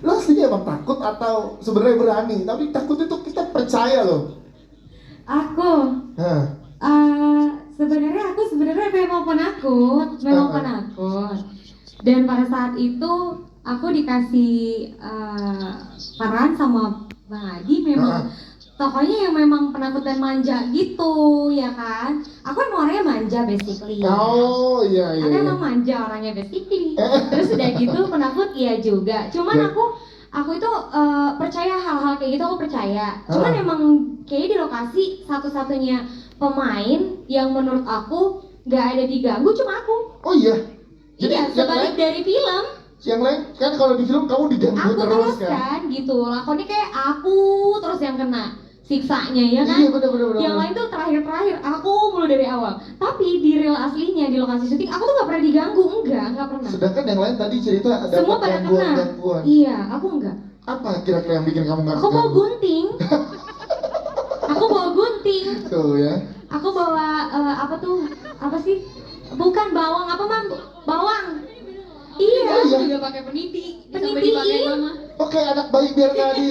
Lo aslinya emang takut atau sebenarnya berani? Tapi takut itu kita percaya loh. Aku Hah. sebenarnya memang penakut, Dan pada saat itu aku dikasih peran sama Bang Adi memang tokohnya yang memang penakut dan manja gitu, ya kan? Aku emang orangnya manja basically. Oh iya. Aku emang manja orangnya basically. Terus udah gitu penakut iya juga. Cuman aku itu percaya hal-hal kayak gitu, aku percaya. Cuman emang kayak di lokasi satu-satunya pemain yang menurut aku nggak ada diganggu cuma aku. Oh iya. Jadi iya, sebalik dari film. Yang lain kan kalau di film kamu diganggu aku terus kan gitu. Lakonnya kayak aku terus yang kena siksanya ya kan. Iya bener. Yang lain tuh terakhir aku mulu dari awal. Tapi di real aslinya di lokasi syuting aku tuh nggak pernah diganggu, nggak pernah. Sedangkan yang lain tadi cerita ada semua pada gangguan. Iya, aku enggak. Apa kira-kira yang bikin kamu nggak? Aku bawa gunting. Aku bawa gunting. Tuh ya. Aku bawa apa sih? Bukan bawang apa mam? Bawang. Iya. Aku juga pakai peniti. Sampai dipakai mama. Oke, anak bayi biar nggak di